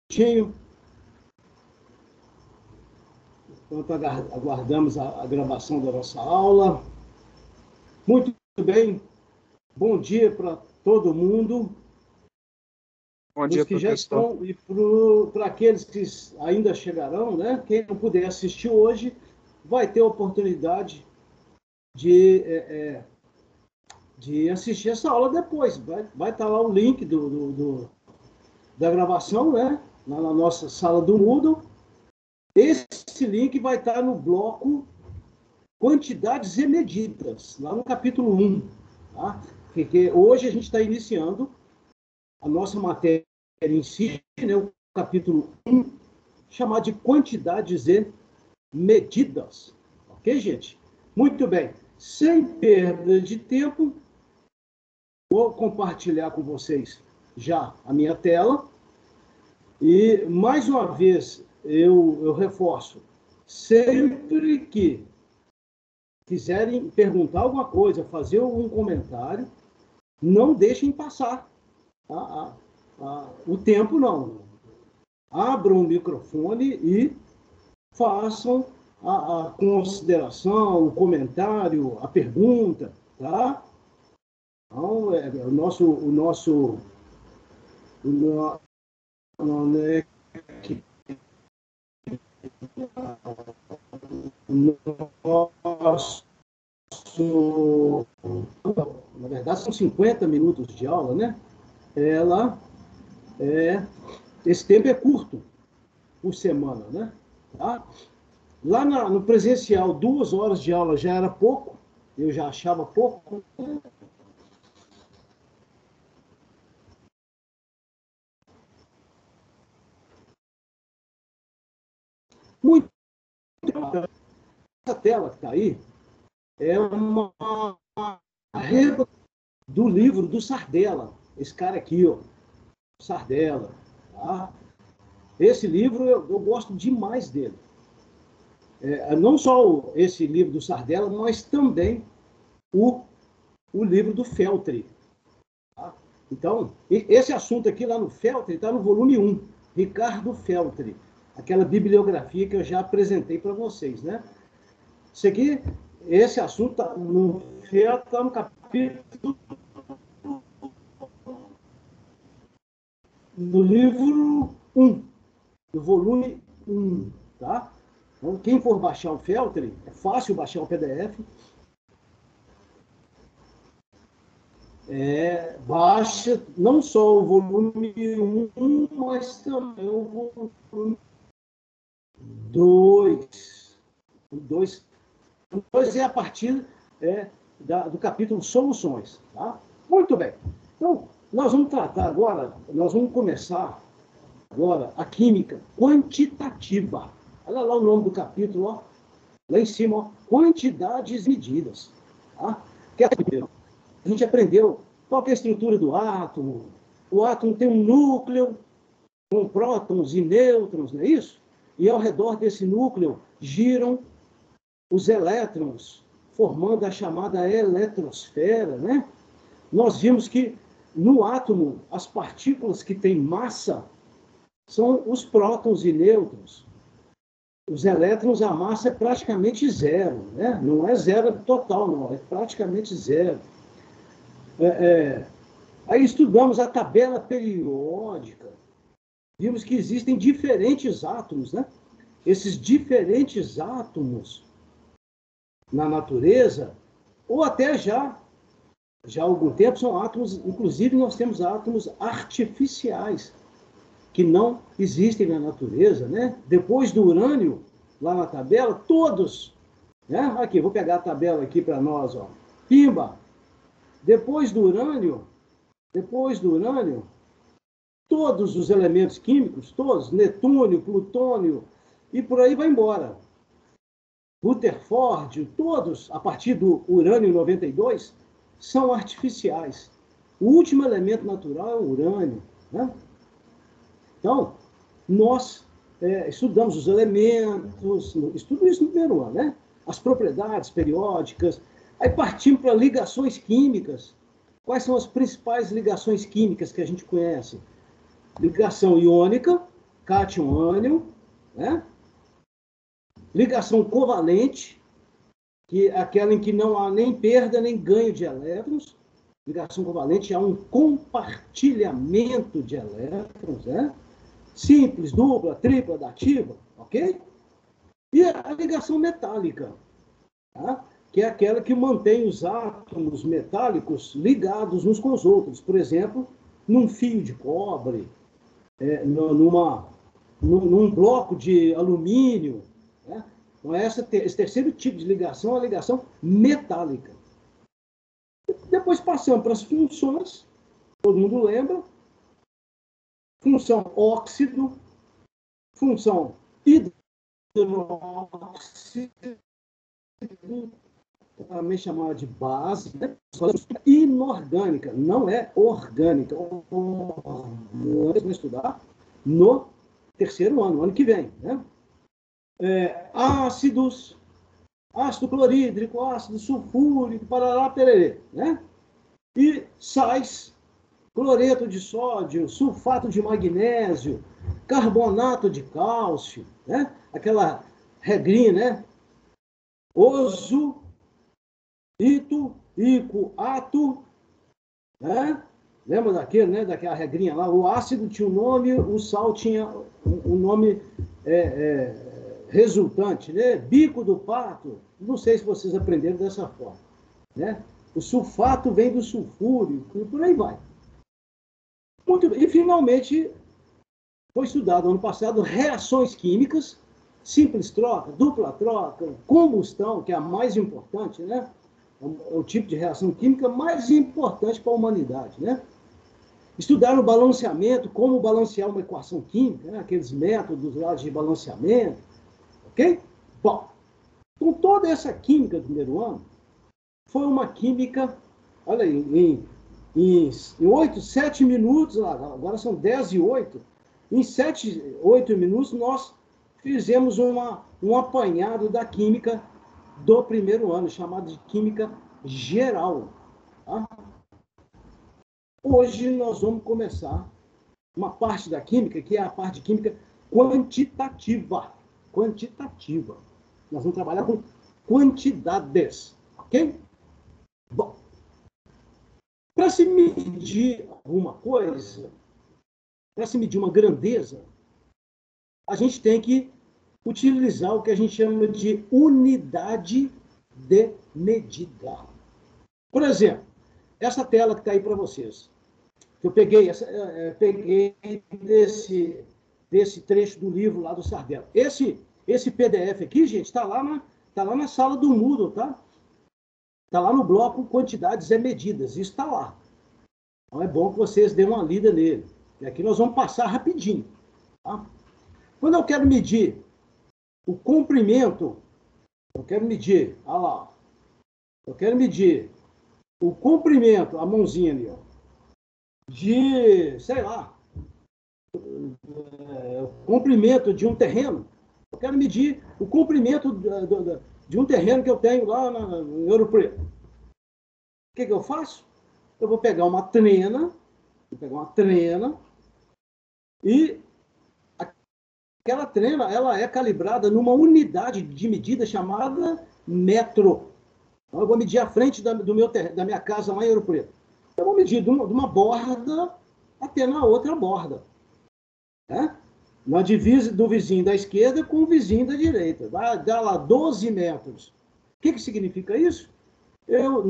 minutinho, enquanto aguardamos a gravação da nossa aula. Muito bem, bom dia para todo mundo. Bom dia, que já estão, e para aqueles que ainda chegarão, né? Quem não puder assistir hoje, vai ter a oportunidade de assistir essa aula depois. Vai estar lá o link da gravação, né? Na nossa sala do Moodle. Esse link vai estar no bloco Quantidades e Medidas, lá no capítulo 1. Tá? Porque hoje a gente está iniciando a nossa matéria em si, né? O capítulo 1, chamado de Quantidades e Medidas. Ok, gente? Muito bem. Sem perda de tempo, vou compartilhar com vocês já a minha tela. E, mais uma vez, eu reforço, sempre que quiserem perguntar alguma coisa, fazer algum comentário, não deixem passar o tempo, não. Abram o microfone e façam a consideração, o comentário, a pergunta, tá? Então, na verdade, são 50 minutos de aula, né? Esse tempo é curto por semana, né? Tá? Lá no presencial, 2 horas de aula já era pouco, eu já achava pouco. Muito. Essa tela que está aí é uma do livro do Sardella, esse cara aqui, ó, Sardella. Tá? Esse livro eu gosto demais dele. Não só esse livro do Sardella, mas também o livro do Feltri. Tá? Então, esse assunto aqui lá no Feltri está no volume 1, Ricardo Feltri, aquela bibliografia que eu já apresentei para vocês, né? Isso aqui, esse assunto está no capítulo, no livro 1, do volume 1, tá? Então, quem for baixar o Feltri, é fácil baixar o PDF. Baixa não só o volume 1, mas também o volume 2. O 2 é a partir do capítulo Soluções. Tá? Muito bem. Então, nós vamos começar agora a química quantitativa. Olha lá o nome do capítulo, ó, lá em cima, ó, quantidades medidas. Tá? Que é a gente aprendeu qual é a estrutura do átomo. O átomo tem um núcleo com prótons e nêutrons, não é isso? E ao redor desse núcleo giram os elétrons, formando a chamada eletrosfera, né? Nós vimos que no átomo, as partículas que têm massa são os prótons e nêutrons. Os elétrons, a massa é praticamente zero, né? Não é zero total, não, é praticamente zero. Aí estudamos a tabela periódica. Vimos que existem diferentes átomos, né? Esses diferentes átomos na natureza, ou até já há algum tempo, são átomos, inclusive nós temos átomos artificiais, que não existem na natureza, né? Depois do urânio, lá na tabela, todos, né? Aqui, vou pegar a tabela aqui para nós, ó. Pimba! Depois do urânio, todos os elementos químicos, todos, netúnio, plutônio, e por aí vai embora. Rutherford, todos, a partir do urânio 92, são artificiais. O último elemento natural é o urânio. Né? Então, nós estudamos os elementos, estudo isso no primeiro ano, né? As propriedades periódicas, aí partimos para ligações químicas. Quais são as principais ligações químicas que a gente conhece? Ligação iônica, cátion-ânion, né? Ligação covalente, que é aquela em que não há nem perda nem ganho de elétrons. Ligação covalente há um compartilhamento de elétrons, né? Simples, dupla, tripla, dativa, ok? E a ligação metálica, tá? Que é aquela que mantém os átomos metálicos ligados uns com os outros. Por exemplo, num fio de cobre, num bloco de alumínio, né? Então, esse terceiro tipo de ligação é a ligação metálica. Depois passamos para as funções, todo mundo lembra. Função óxido, função hidróxido, também chamada de base, né? Inorgânica, não é orgânica. Vamos estudar no terceiro ano, ano que vem, né? Ácidos, ácido clorídrico, ácido sulfúrico, parará, pererê, né? E sais, cloreto de sódio, sulfato de magnésio, carbonato de cálcio, né? Aquela regrinha, né? Oso, ito, ico, ato, né? Lembra daquele, né? Daquela regrinha lá? O ácido tinha um nome, o sal tinha um nome resultante, né? Bico do pato. Não sei se vocês aprenderam dessa forma, né? O sulfato vem do sulfúrico e por aí vai. Muito bem. E finalmente foi estudado ano passado reações químicas, simples troca, dupla troca, combustão, que é a mais importante, né? É o tipo de reação química mais importante para a humanidade, né? Estudaram o balanceamento, como balancear uma equação química, né? Aqueles métodos lá de balanceamento, ok? Bom, com toda essa química do primeiro ano, foi uma química, olha aí, em 7 minutos, agora são 10 e 8, em 7, 8 minutos nós fizemos um apanhado da química do primeiro ano, chamado de química geral. Tá? Hoje nós vamos começar uma parte da química, que é a parte de química quantitativa. Quantitativa. Nós vamos trabalhar com quantidades, ok? Bom, para se medir alguma coisa, para se medir uma grandeza, a gente tem que utilizar o que a gente chama de unidade de medida. Por exemplo, essa tela que está aí para vocês, que eu peguei, peguei desse trecho do livro lá do Sardella. Esse PDF aqui, gente, está lá na sala do Moodle, tá? Está lá no bloco quantidades e medidas, isso está lá. Então é bom que vocês dêem uma lida nele. E aqui nós vamos passar rapidinho. Tá? Quando eu quero medir o comprimento, eu quero medir, olha lá, eu quero medir o comprimento, a mãozinha ali, ó, de, sei lá, o comprimento de um terreno. Eu quero medir o comprimento de um terreno que eu tenho lá em Ouro Preto. O que eu faço? Eu vou pegar uma trena, e aquela trena, ela é calibrada numa unidade de medida chamada metro. Então, eu vou medir a frente da minha casa lá em Ouro Preto. Eu vou medir de uma borda até na outra borda. Né? Na divisa do vizinho da esquerda com o vizinho da direita. Vai dar lá 12 metros. O que significa isso? Eu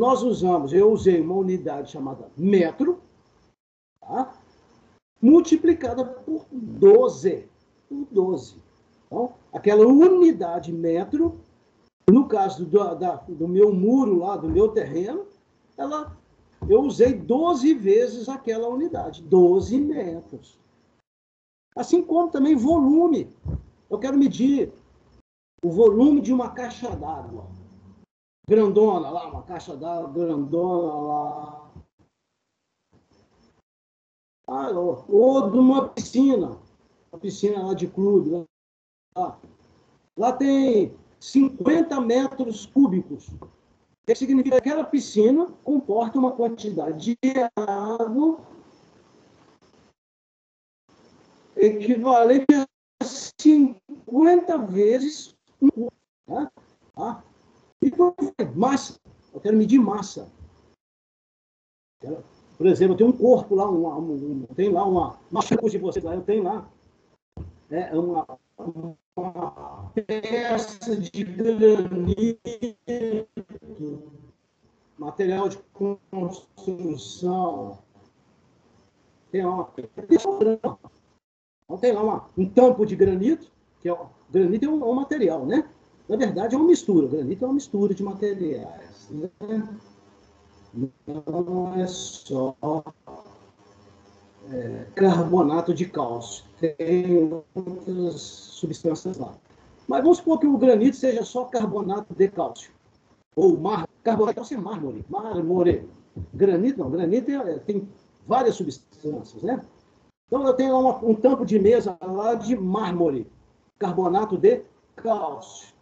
usei uma unidade chamada metro, tá? Multiplicada por 12. Por 12. Então, aquela unidade metro, no caso do meu muro lá, do meu terreno, eu usei 12 vezes aquela unidade, 12 metros. Assim como também volume. Eu quero medir o volume de uma caixa d'água. Grandona lá, uma caixa d'água grandona lá. Ou de uma piscina lá de clube. Lá tem 50 metros cúbicos. O que significa que aquela piscina comporta uma quantidade de água equivalente 50 vezes um quarto. Né? Tá? E massa. Eu quero medir massa. Por exemplo, eu tenho um corpo lá, tem lá uma de vocês lá, eu tenho lá uma peça de granito, material de construção. Tem lá tem lá um tampo de granito, que granito é um material, né? Na verdade, é uma mistura. Granito é uma mistura de materiais. Né? Não é só carbonato de cálcio. Tem outras substâncias lá. Mas vamos supor que o granito seja só carbonato de cálcio. Ou carbonato de cálcio é mármore. Mármore. Granito não. Granito tem várias substâncias, né? Então eu tenho lá um tampo de mesa lá de mármore. Carbonato de cálcio.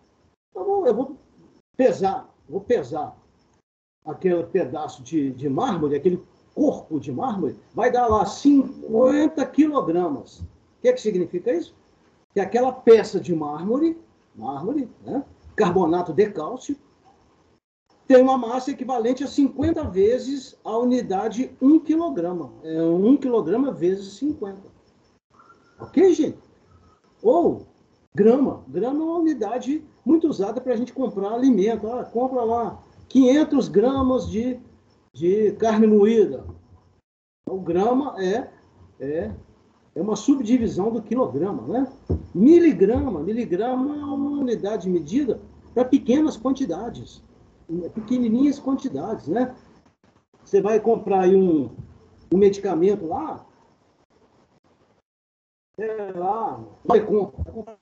Então eu vou pesar aquele pedaço de mármore, aquele corpo de mármore, vai dar lá 50 quilogramas. O que significa isso? Que aquela peça de mármore, né, carbonato de cálcio, tem uma massa equivalente a 50 vezes a unidade 1 quilograma. 1 quilograma vezes 50. Ok, gente? Ou grama. Grama é uma unidade muito usada para a gente comprar alimento. Compra lá 500 gramas de carne moída. O grama é uma subdivisão do quilograma, né? Miligrama é uma unidade medida para pequenas quantidades, pequenininhas quantidades, né? Você vai comprar aí um medicamento lá,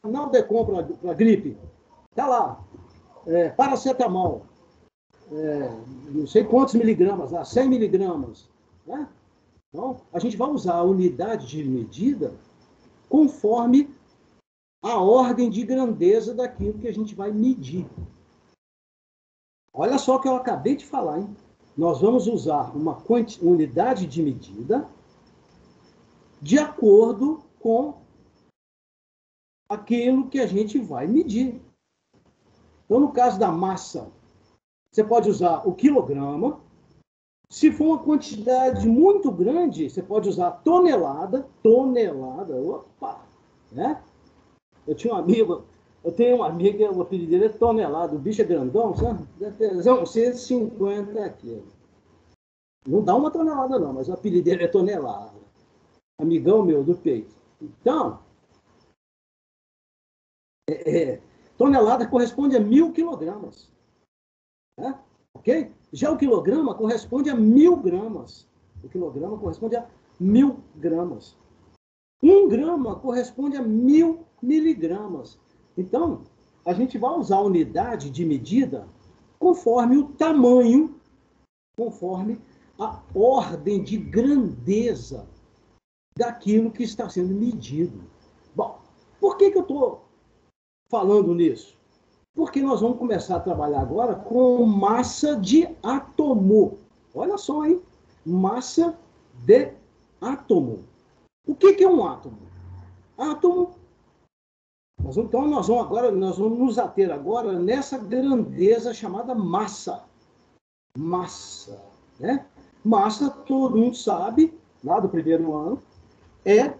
não decompra para gripe, tá lá, paracetamol, não sei quantos miligramas lá, 100 miligramas, né? Então, a gente vai usar a unidade de medida conforme a ordem de grandeza daquilo que a gente vai medir. Olha só o que eu acabei de falar, hein? Nós vamos usar uma unidade de medida de acordo com aquilo que a gente vai medir. Então, no caso da massa, você pode usar o quilograma. Se for uma quantidade muito grande, você pode usar tonelada, opa, né? Eu tenho um amigo que o apelido dele é tonelada, o bicho é grandão, sabe? Deve pesar uns 150 quilos. Não dá uma tonelada não, mas o apelido dele é tonelada. Amigão meu do peito. Então, tonelada corresponde a 1000 quilogramas. Né? Ok? Já o quilograma corresponde a 1000 gramas. O quilograma corresponde a 1000 gramas. 1 grama corresponde a 1000 miligramas. Então, a gente vai usar a unidade de medida conforme o tamanho, conforme a ordem de grandeza daquilo que está sendo medido. Bom, por que eu estou falando nisso? Porque nós vamos começar a trabalhar agora com massa de átomo. Olha só, hein? Massa de átomo. O que é um átomo? Átomo. Nós vamos nos ater agora nessa grandeza chamada massa. Massa, né? Massa, todo mundo sabe, lá do primeiro ano, é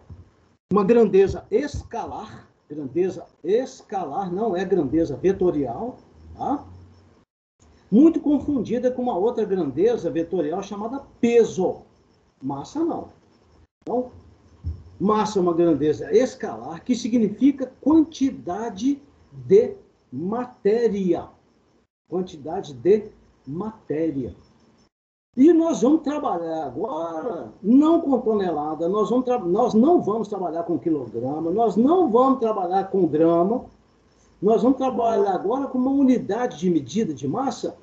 uma grandeza escalar. Grandeza escalar, não é grandeza vetorial, tá? Muito confundida com uma outra grandeza vetorial chamada peso. Massa não. Então, massa é uma grandeza escalar, que significa quantidade de matéria. Quantidade de matéria. E nós vamos trabalhar agora, não com tonelada, nós não vamos trabalhar com quilograma, nós não vamos trabalhar com grama, nós vamos trabalhar agora com uma unidade de medida de massa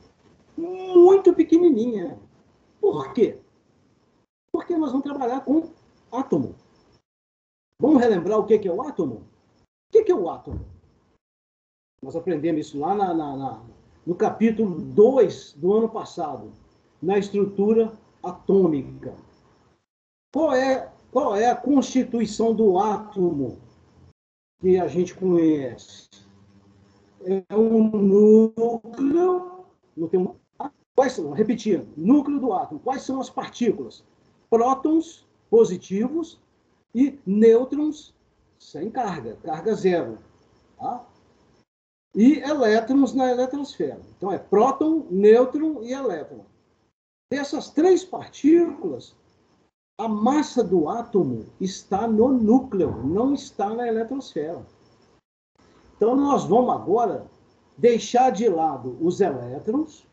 muito pequenininha. Por quê? Porque nós vamos trabalhar com átomo. Vamos relembrar o que é o átomo? O que é o átomo? Nós aprendemos isso lá no capítulo 2 do ano passado, na estrutura atômica. Qual é a constituição do átomo? que a gente conhece é um núcleo, não tem um, quais são, repetindo, núcleo do átomo, quais são as partículas? Prótons positivos e nêutrons sem carga, carga zero. Tá? E elétrons na eletrosfera. Então, é próton, nêutron e elétron. Dessas três partículas, a massa do átomo está no núcleo, não está na eletrosfera. Então, nós vamos agora deixar de lado os elétrons,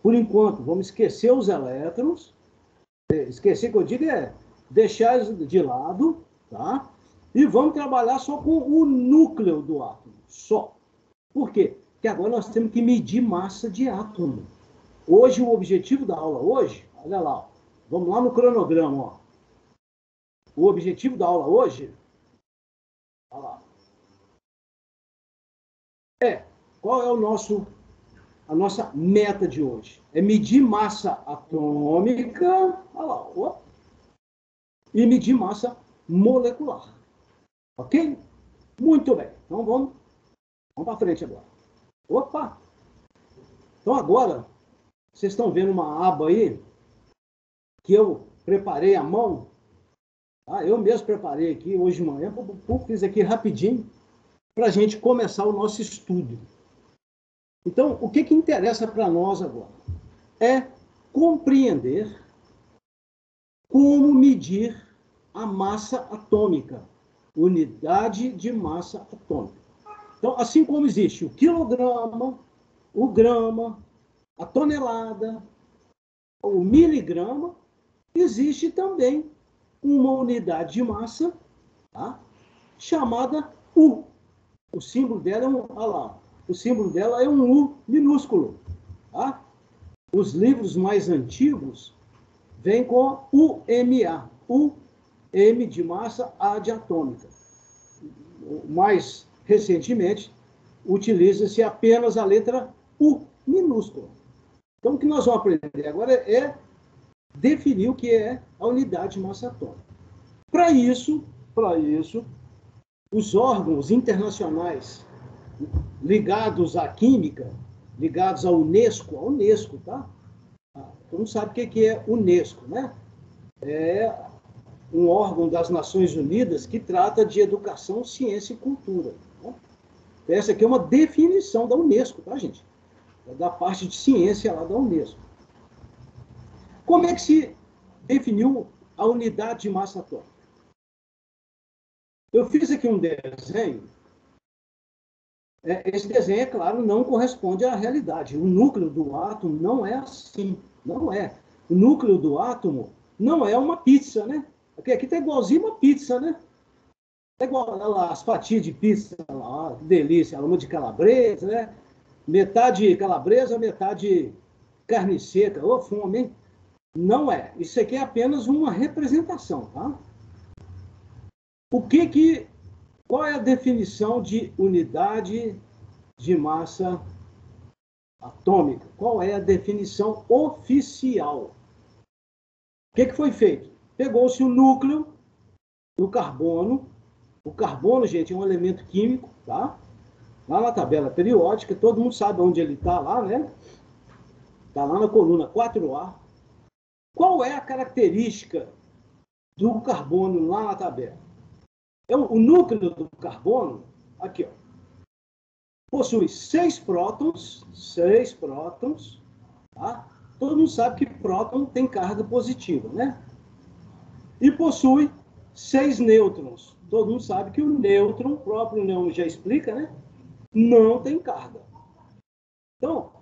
por enquanto, vamos esquecer os elétrons, esquecer que eu digo é deixar de lado, tá? E vamos trabalhar só com o núcleo do átomo, só. Por quê? Porque agora nós temos que medir massa de átomo. Hoje, o objetivo da aula hoje, olha lá, ó, vamos lá no cronograma, ó. O objetivo da aula hoje, olha lá, qual é a nossa meta de hoje? É medir massa atômica, olha lá, ó, e medir massa molecular. Ok? Muito bem. Então vamos para frente agora. Opa! Então agora, vocês estão vendo uma aba aí que eu preparei à mão. Tá? Eu mesmo preparei aqui hoje de manhã, fiz aqui rapidinho para a gente começar o nosso estudo. Então, o que interessa para nós agora? É compreender como medir a massa atômica, unidade de massa atômica. Então, assim como existe o quilograma, o grama, a tonelada, o miligrama, existe também uma unidade de massa, tá? Chamada U. O símbolo dela é olha lá, o símbolo dela é um U minúsculo. Tá? Os livros mais antigos vêm com UMA, U, M de massa, A de atômica. Mais recentemente, utiliza-se apenas a letra U minúscula. Então, o que nós vamos aprender agora é definir o que é a unidade de massa atômica. Para isso, os órgãos internacionais ligados à química, ligados à Unesco, tá? Todo mundo sabe o que é Unesco, né? É um órgão das Nações Unidas que trata de educação, ciência e cultura. Né? Essa aqui é uma definição da Unesco, tá, gente? É da parte de ciência lá da Unesco. Como é que se definiu a unidade de massa atômica? Eu fiz aqui um desenho. Esse desenho, é claro, não corresponde à realidade. O núcleo do átomo não é assim. Não é. O núcleo do átomo não é uma pizza, né? Aqui está igualzinho uma pizza, né? É igual lá, as fatias de pizza, lá, que delícia, uma de calabresa, né? Metade calabresa, metade carne seca. Ô, fome, hein? Não é. Isso aqui é apenas uma representação, tá? Qual é a definição de unidade de massa atômica? Qual é a definição oficial? O que foi feito? Pegou-se o núcleo do carbono. O carbono, gente, é um elemento químico, tá? Lá na tabela periódica, todo mundo sabe onde ele está lá, né? Está lá na coluna 4A. Qual é a característica do carbono lá na tabela? O núcleo do carbono, aqui, ó, possui 6 prótons, tá? Todo mundo sabe que próton tem carga positiva, né? E possui 6 nêutrons. Todo mundo sabe que o nêutron, o próprio nome já explica, né? Não tem carga. Então,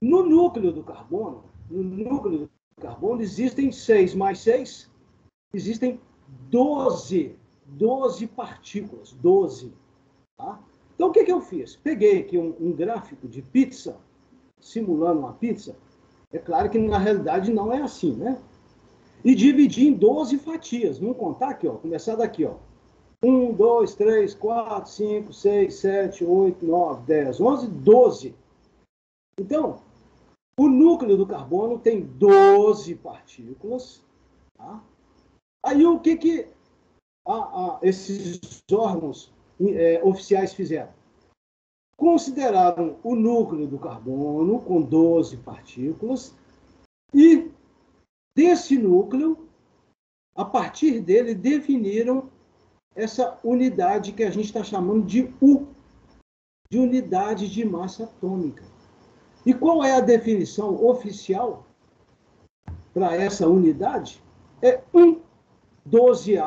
no núcleo do carbono, existem 6 mais 6, existem 12 partículas, 12. Tá? Então, o que eu fiz? Peguei aqui um gráfico de pizza, simulando uma pizza. É claro que, na realidade, não é assim, né? E dividi em 12 fatias. Vamos contar aqui, ó. Começar daqui, ó. 1, 2, 3, 4, 5, 6, 7, 8, 9, 10, 11, 12. Então, o núcleo do carbono tem 12 partículas. Tá? Aí, esses órgãos oficiais fizeram? Consideraram o núcleo do carbono com 12 partículas e, desse núcleo, a partir dele, definiram essa unidade que a gente está chamando de U, de unidade de massa atômica. E qual é a definição oficial para essa unidade? É 1/12,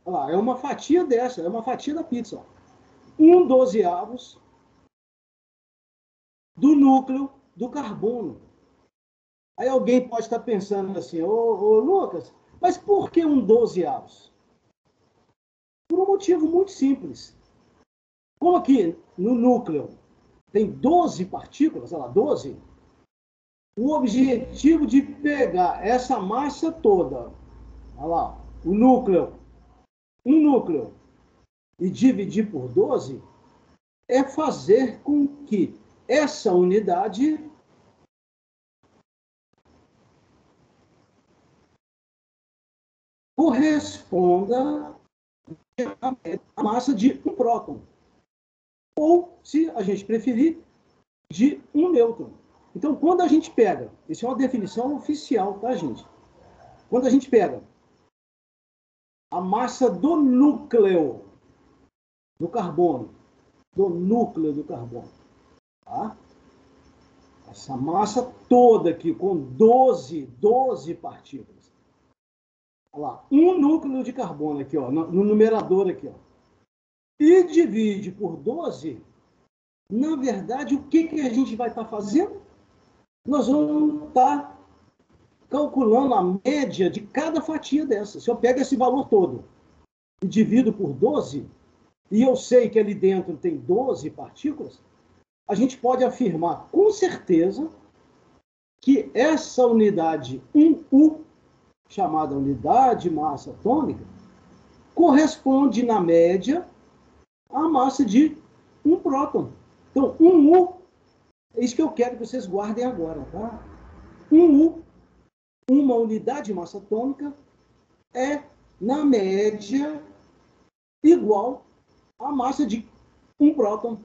olha lá, é uma fatia dessa, é uma fatia da pizza. Ó. 1/12 do núcleo do carbono. Aí alguém pode estar pensando assim, ô Lucas, mas por que 1/12? Por um motivo muito simples. Como aqui no núcleo tem 12 partículas, olha lá, 12, o objetivo de pegar essa massa toda, olha lá, um núcleo, e dividir por 12, é fazer com que essa unidade corresponda à massa de um próton. Ou, se a gente preferir, de um nêutron. Então, quando a gente pega, isso é uma definição oficial, tá, gente? Quando a gente pega a massa do núcleo do carbono, tá? Essa massa toda aqui, com 12 partículas. Olha lá, um núcleo de carbono aqui, ó, no numerador aqui, ó. E divide por 12, na verdade, o que a gente vai estar fazendo? Nós vamos estar calculando a média de cada fatia dessa. Se eu pego esse valor todo e divido por 12, e eu sei que ali dentro tem 12 partículas, a gente pode afirmar com certeza que essa unidade 1U, chamada unidade de massa atômica, corresponde, na média, à massa de um próton. Então, 1U, é isso que eu quero que vocês guardem agora, tá? 1U, uma unidade de massa atômica, é, na média, igual à massa de um próton,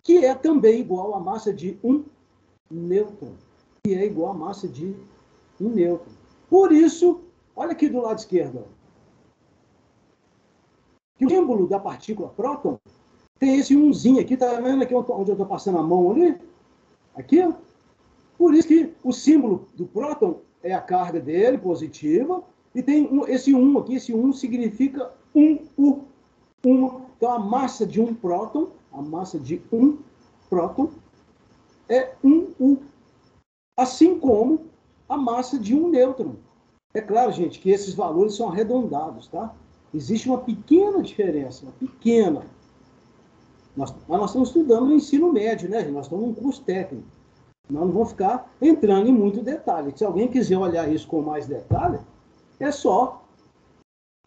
que é também igual à massa de um nêutron, que é igual à massa de um nêutron. Por isso, olha aqui do lado esquerdo, que o símbolo da partícula próton tem esse umzinho aqui, tá vendo aqui onde eu estou passando a mão ali? Aqui, ó. Por isso que o símbolo do próton é a carga dele, positiva, e tem esse 1 aqui, esse 1 significa 1U. Então, a massa de um próton, é 1U. Assim como a massa de um nêutron. É claro, gente, que esses valores são arredondados, tá? Existe uma pequena diferença, mas nós estamos estudando no ensino médio, né? Nós estamos num curso técnico. Nós não vamos ficar entrando em muito detalhe. Se alguém quiser olhar isso com mais detalhe, é só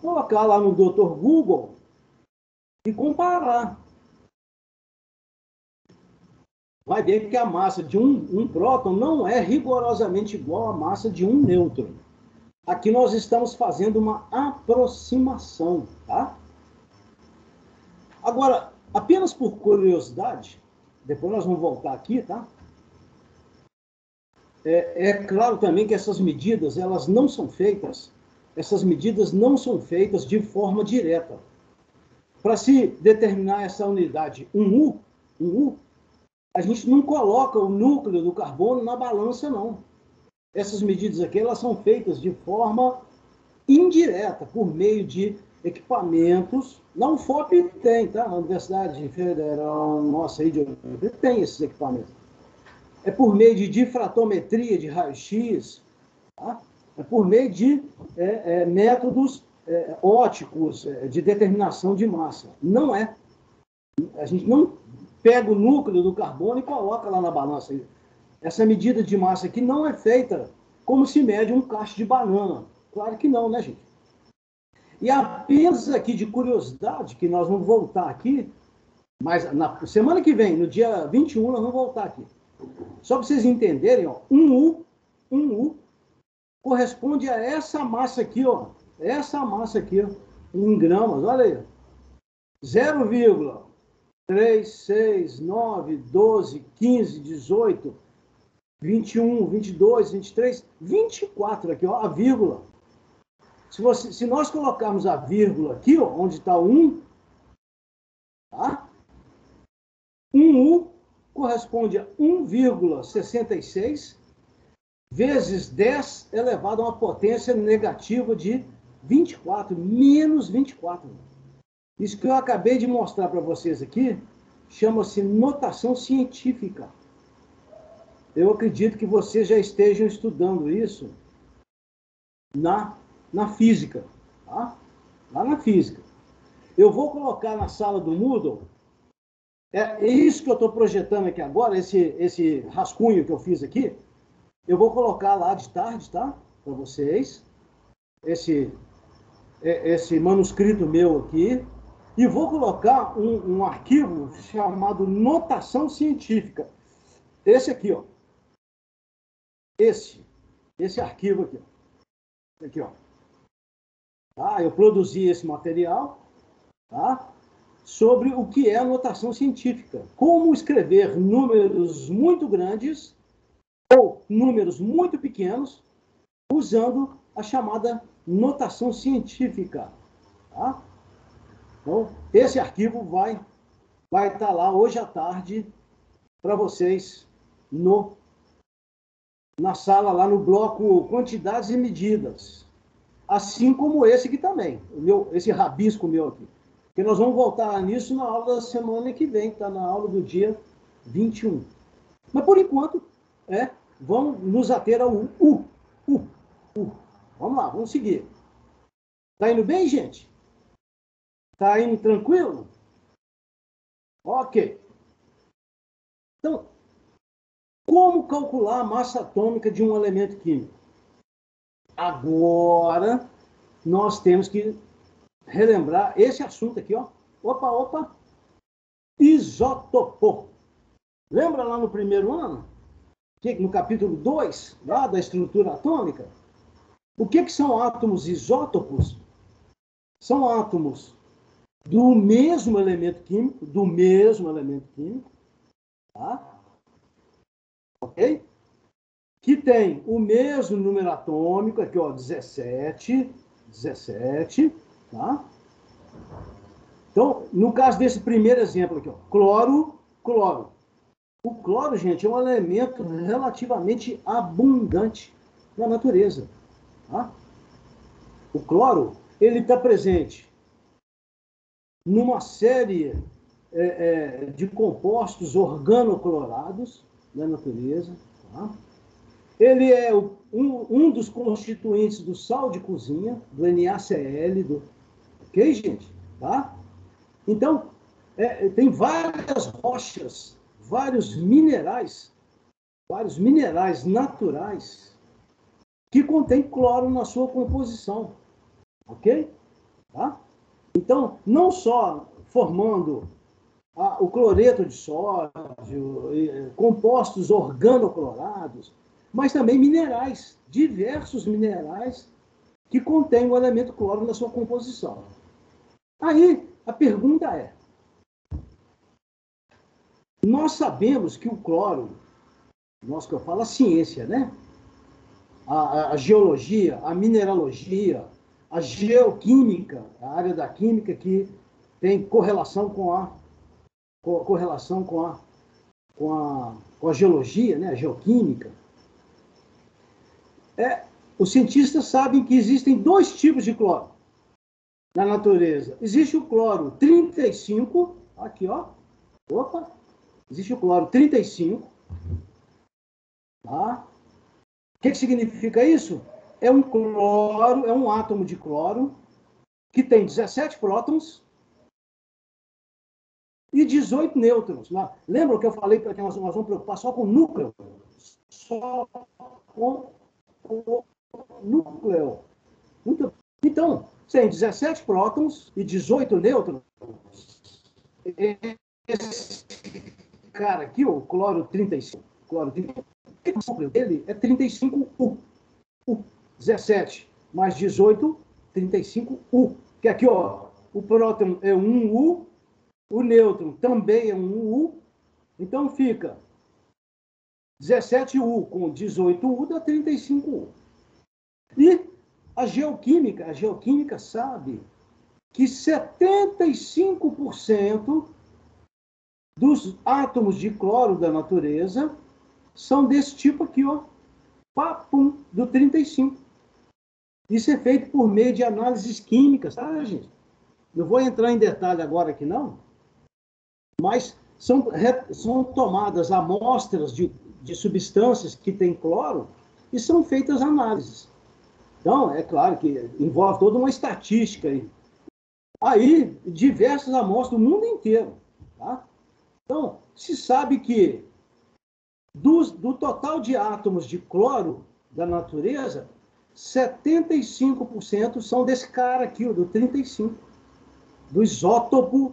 colocar lá no Dr. Google e comparar. Vai ver que a massa de um próton não é rigorosamente igual à massa de um nêutron. Aqui nós estamos fazendo uma aproximação, tá? Agora, apenas por curiosidade, depois nós vamos voltar aqui, tá? É claro também que essas medidas, essas medidas não são feitas de forma direta. Para se determinar essa unidade 1U, a gente não coloca o núcleo do carbono na balança, não. Essas medidas aqui, elas são feitas de forma indireta, por meio de equipamentos. Na UFOP tem, tá? Na Universidade Federal nossa aí tem esses equipamentos. É por meio de difratometria de raio-x, tá? É por meio de métodos ópticos de determinação de massa. Não é. A gente não pega o núcleo do carbono e coloca lá na balança. Essa medida de massa aqui não é feita como se mede um cacho de banana. Claro que não, né, gente? E apenas aqui de curiosidade, que nós vamos voltar aqui, mas na semana que vem, no dia 21, nós vamos voltar aqui. Só para vocês entenderem, ó, 1U corresponde a essa massa aqui, ó. Essa massa aqui, ó. em gramas, olha aí. 0,3, 6, 9, 12, 15, 18, 21, 22, 23, 24 aqui, ó, a vírgula. Se nós colocarmos a vírgula aqui, ó, onde está o 1, tá? 1U corresponde a 1,66 vezes 10 elevado a uma potência negativa de 24, menos 24. Isso que eu acabei de mostrar para vocês aqui chama-se notação científica. Eu acredito que vocês já estejam estudando isso na física, tá? Lá na física. Eu vou colocar na sala do Moodle, é isso que eu estou projetando aqui agora, esse rascunho que eu fiz aqui, eu vou colocar lá de tarde, tá? Para vocês, esse manuscrito meu aqui, e vou colocar um arquivo chamado notação científica. Esse aqui, ó. Esse arquivo aqui, ó. Aqui, ó. Tá? Eu produzi esse material, tá? Sobre o que é a notação científica. Como escrever números muito grandes ou números muito pequenos usando a chamada notação científica. Tá? Então, esse arquivo vai estar lá hoje à tarde para vocês na sala, lá no bloco Quantidades e Medidas. Assim como esse aqui também, esse rabisco meu aqui. Porque nós vamos voltar nisso na aula da semana que vem, está na aula do dia 21. Mas, por enquanto, vamos nos ater ao U. Vamos lá, vamos seguir. Está indo bem, gente? Está indo tranquilo? Ok. Então, como calcular a massa atômica de um elemento químico? Agora, nós temos que relembrar esse assunto aqui, ó. Opa. Isótopo. Lembra lá no primeiro ano? No capítulo 2, lá da estrutura atômica? O que são átomos isótopos? São átomos do mesmo elemento químico, tá? Ok? Que tem o mesmo número atômico, aqui, ó, 17, tá? Então, no caso desse primeiro exemplo aqui, ó, cloro. O cloro, gente, é um elemento relativamente abundante na natureza. Tá? O cloro, ele está presente numa série de compostos organoclorados na natureza. Tá? Ele é um dos constituintes do sal de cozinha, do NaCl, ok, gente? Tá? Então, tem várias rochas, vários minerais naturais que contêm cloro na sua composição, ok? Tá? Então, não só formando o cloreto de sódio, compostos organoclorados, mas também minerais, diversos minerais que contêm o elemento cloro na sua composição. Aí, a pergunta é, nós sabemos que o cloro, nós que eu falo a ciência, né? A geologia, a mineralogia, a geoquímica, a área da química que tem correlação com a geologia, né? A geoquímica. Os cientistas sabem que existem dois tipos de cloro na natureza. Existe o cloro 35, aqui, ó. Opa! Existe o cloro 35. Tá? O que significa isso? É um cloro, é um átomo de cloro que tem 17 prótons e 18 nêutrons. Lembra que eu falei para que nós vamos preocupar só com o núcleo? Só com o núcleo. Então, tem 17 prótons e 18 nêutrons. Esse cara aqui, o cloro 35, o núcleo dele é 35U. 17 mais 18, 35U. que aqui, ó, o próton é 1U, o nêutron também é 1U, então fica 17U com 18U dá 35U. E a geoquímica sabe que 75% dos átomos de cloro da natureza são desse tipo aqui, ó, papum, do 35. Isso é feito por meio de análises químicas, tá, gente? Não vou entrar em detalhe agora aqui, não, mas são tomadas amostras de substâncias que têm cloro e são feitas análises. Então, é claro que envolve toda uma estatística aí. Aí, diversas amostras do mundo inteiro, tá? Então, se sabe que do total de átomos de cloro da natureza, 75% são desse cara aqui, do 35, do isótopo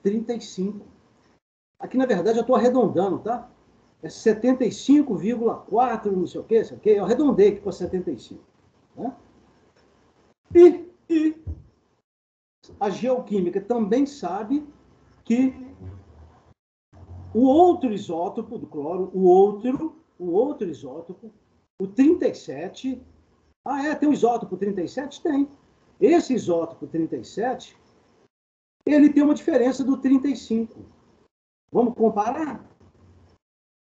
35. Aqui, na verdade, eu estou arredondando, tá? É 75,4, não sei o quê, eu arredondei aqui para 75. Né? E a geoquímica também sabe que o outro isótopo do cloro, o outro isótopo, o 37, tem um isótopo 37? Tem. Esse isótopo 37, ele tem uma diferença do 35. Vamos comparar?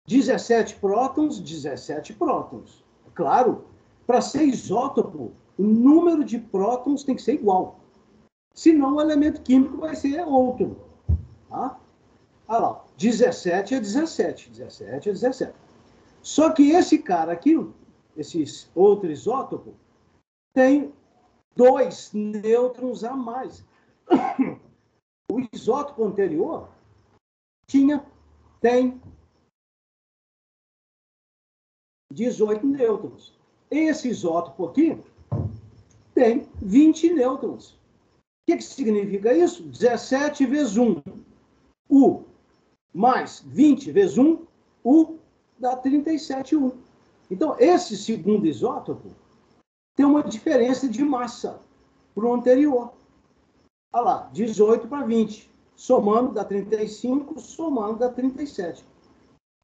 17 prótons, 17 prótons. Claro, para ser isótopo, o número de prótons tem que ser igual. Senão o elemento químico vai ser outro. Tá? Olha lá, 17 é 17, 17 é 17. Só que esse cara aqui, esse outro isótopo, tem 2 nêutrons a mais. O isótopo anterior tem 18 nêutrons. Esse isótopo aqui tem 20 nêutrons. O que significa isso? 17 vezes 1, U, mais 20 vezes 1, U, dá 37U. Então, esse segundo isótopo tem uma diferença de massa para o anterior. Olha lá, 18 para 20. Somando dá 35, somando dá 37.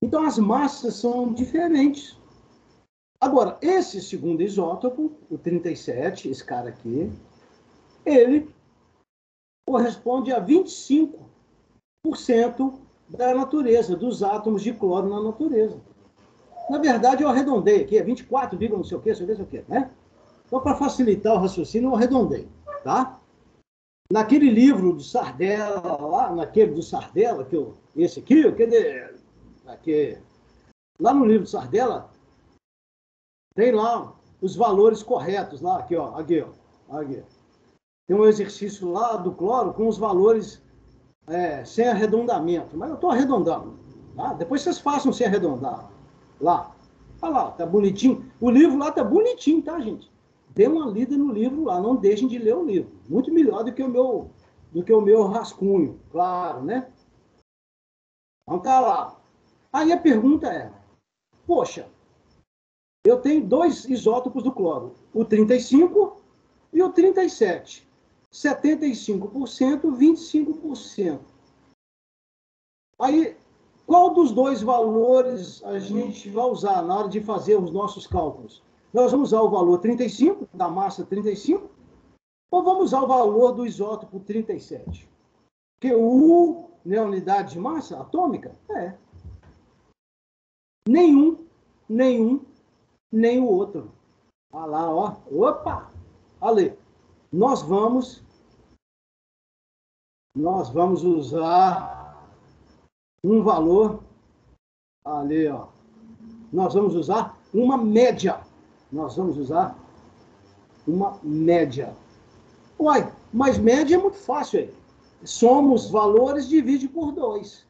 Então, as massas são diferentes. Agora, esse segundo isótopo, o 37, esse cara aqui, ele corresponde a 25% da natureza, dos átomos de cloro na natureza. Na verdade, eu arredondei aqui, é 24, não sei o quê, né? Então, para facilitar o raciocínio, eu arredondei, tá? Naquele livro do Sardella, esse aqui, lá no livro do Sardella, tem lá os valores corretos, lá, aqui. Tem um exercício lá do cloro com os valores sem arredondamento, mas eu estou arredondando. Tá? Depois vocês façam sem arredondar. Lá. Olha lá, tá bonitinho. O livro lá tá bonitinho, tá, gente? Dê uma lida no livro lá, não deixem de ler o livro. Muito melhor do que o meu rascunho, claro, né? Então tá lá. Aí a pergunta é, poxa, eu tenho 2 isótopos do cloro, o 35 e o 37. 75%, 25%. Aí, qual dos 2 valores a gente vai usar na hora de fazer os nossos cálculos? Nós vamos usar o valor 35, da massa 35, ou vamos usar o valor do isótopo 37? Porque o U, né, unidade de massa atômica, nenhum, nem o outro. Olha lá, ó. Opa! Ali. Nós vamos usar um valor ali, ó. Nós vamos usar uma média. Uai, mas média é muito fácil aí. Somos valores, divide por 2.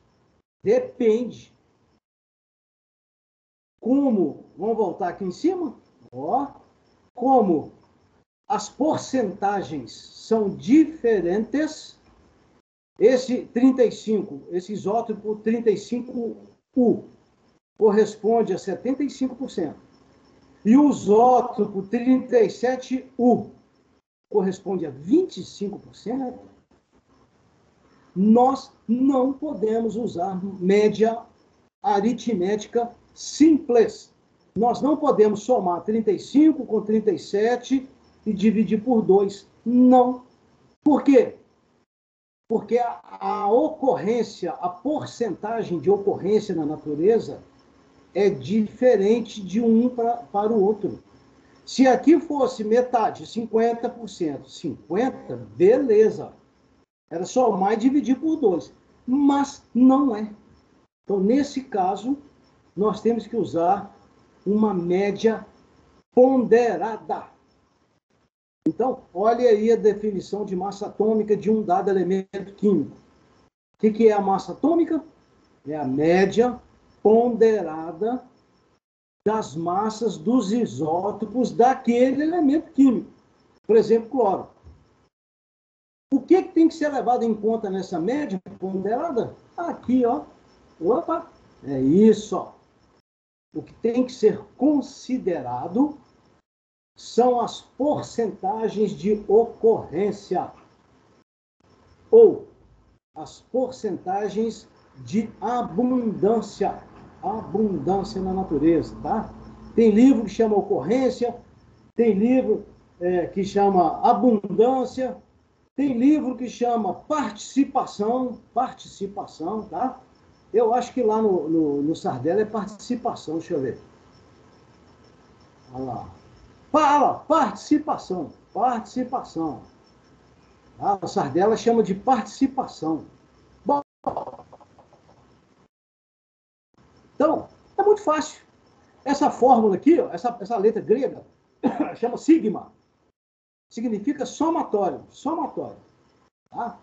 Depende. Como? Vamos voltar aqui em cima? Ó. Como as porcentagens são diferentes, esse 35, esse isótopo 35U, corresponde a 75%. E o isótopo 37U corresponde a 25%, nós não podemos usar média aritmética simples. Nós não podemos somar 35 com 37 e dividir por 2. Não. Por quê? Porque a ocorrência, a porcentagem de ocorrência na natureza é diferente de um para o outro. Se aqui fosse metade, 50%, 50%, beleza. Era somar e dividir por 2. Mas não é. Então, nesse caso, nós temos que usar uma média ponderada. Então, olha aí a definição de massa atômica de um dado elemento químico. O que é a massa atômica? É a média ponderada das massas dos isótopos daquele elemento químico. Por exemplo, cloro. O que tem que ser levado em conta nessa média ponderada? Aqui, ó. Opa, é isso, ó. O que tem que ser considerado são as porcentagens de ocorrência ou as porcentagens de abundância na natureza, tá? Tem livro que chama ocorrência, tem livro que chama abundância, tem livro que chama participação, tá? Eu acho que lá no Sardella é participação, deixa eu ver. Olha lá. Participação. A Sardella chama de participação. Bom, então, é muito fácil. Essa fórmula aqui, ó, essa letra grega, chama sigma. Significa somatório. Tá?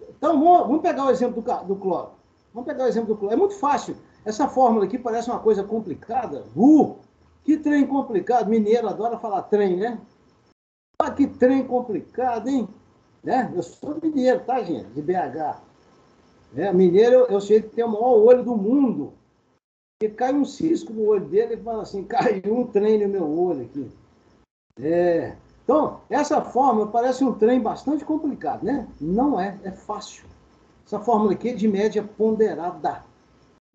Então, vamos pegar o exemplo do cloro. É muito fácil. Essa fórmula aqui parece uma coisa complicada. Que trem complicado. Mineiro adora falar trem, né? Ah, que trem complicado, hein? Né? Eu sou mineiro, tá, gente? De BH. Mineiro, eu sei que tem o maior olho do mundo. E cai um cisco no olho dele e fala assim, caiu um trem no meu olho aqui. Então, essa fórmula parece um trem bastante complicado, né? Não é, é fácil. Essa fórmula aqui é de média ponderada.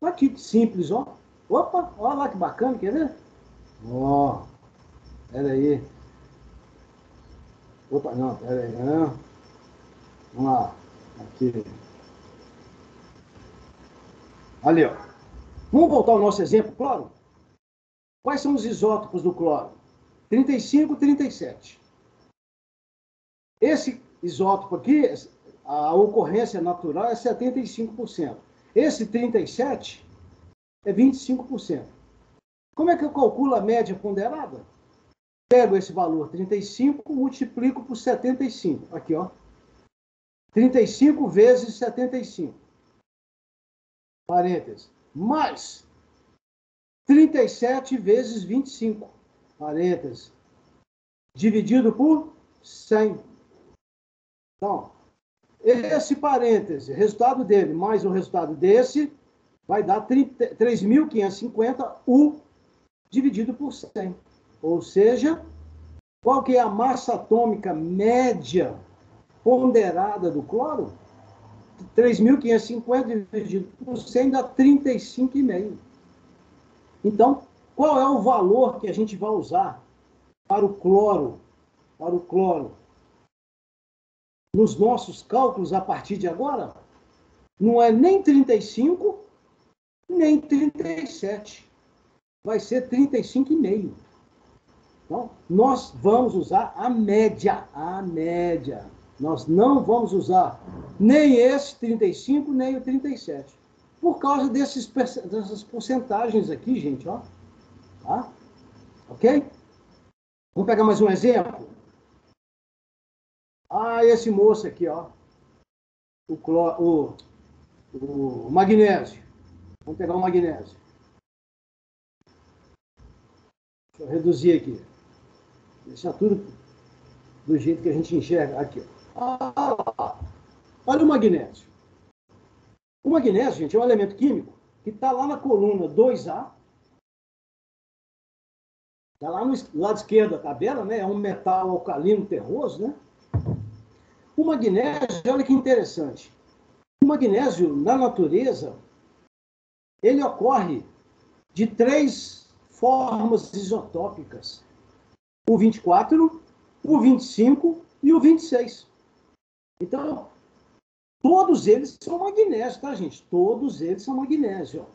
Olha que simples, ó. Opa, olha lá que bacana, quer ver? Ó, peraí. Opa, não, peraí. Não. Vamos lá. Aqui. Ali, ó. Vamos voltar ao nosso exemplo, cloro? Quais são os isótopos do cloro? 35, 37. Esse isótopo aqui, a ocorrência natural é 75%. Esse 37 é 25%. Como é que eu calculo a média ponderada? Pego esse valor 35, multiplico por 75. Aqui, ó. 35 vezes 75. Parênteses. Mais 37 vezes 25. Parênteses. Dividido por 100. Então, esse parêntese, resultado dele mais o resultado desse, vai dar 3.550 U dividido por 100. Ou seja, qual que é a massa atômica média ponderada do cloro? 3.550 dividido por 100 dá 35,5. Então, qual é o valor que a gente vai usar para o cloro? Nos nossos cálculos a partir de agora? Não é nem 35, nem 37. Vai ser 35,5. Então, nós vamos usar a média. Nós não vamos usar nem esse 35, nem o 37. Por causa dessas porcentagens aqui, gente, ó. Tá? Ok? Vamos pegar mais um exemplo? Esse moço aqui, ó. O magnésio. Vamos pegar o magnésio. Deixa eu reduzir aqui. Deixar tudo do jeito que a gente enxerga aqui. Olha o magnésio. O magnésio, gente, é um elemento químico que está lá na coluna 2A. Está lá no lado esquerdo da tabela, né? É um metal alcalino terroso, né? O magnésio, olha que interessante. O magnésio, na natureza, ele ocorre de 3 formas isotópicas. O 24, o 25 e o 26. Então, todos eles são magnésio, tá, gente? Todos eles são magnésio.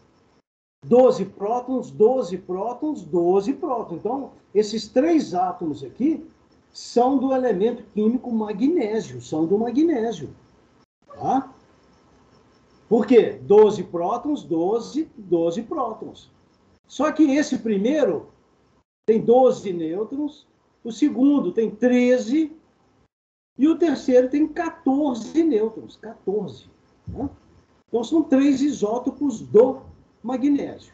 12 prótons, 12 prótons, 12 prótons. Então, esses 3 átomos aqui são do elemento químico magnésio, são do magnésio. Tá? Por quê? 12 prótons, 12, 12 prótons. Só que esse primeiro tem 12 nêutrons, o segundo tem 13 e o terceiro tem 14 nêutrons. 14. Né? Então, são 3 isótopos do magnésio.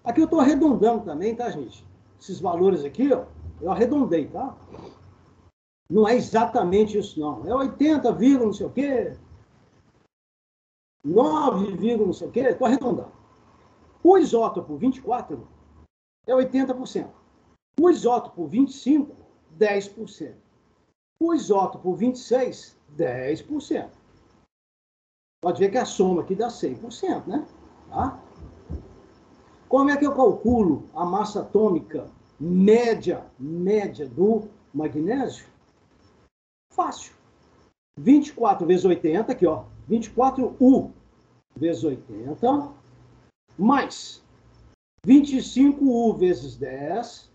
Aqui eu estou arredondando também, tá, gente? Esses valores aqui, ó, eu arredondei, tá? Não é exatamente isso, não. É 80, não sei o quê, 9, não sei o quê, estou arredondando. O isótopo 24 é 80%. O isótopo 25, 10%. O isótopo 26, 10%. Pode ver que a soma aqui dá 100%, né? Tá? Como é que eu calculo a massa atômica média do magnésio? Fácil. 24 vezes 80, aqui, ó. 24U vezes 80, mais 25U vezes 10,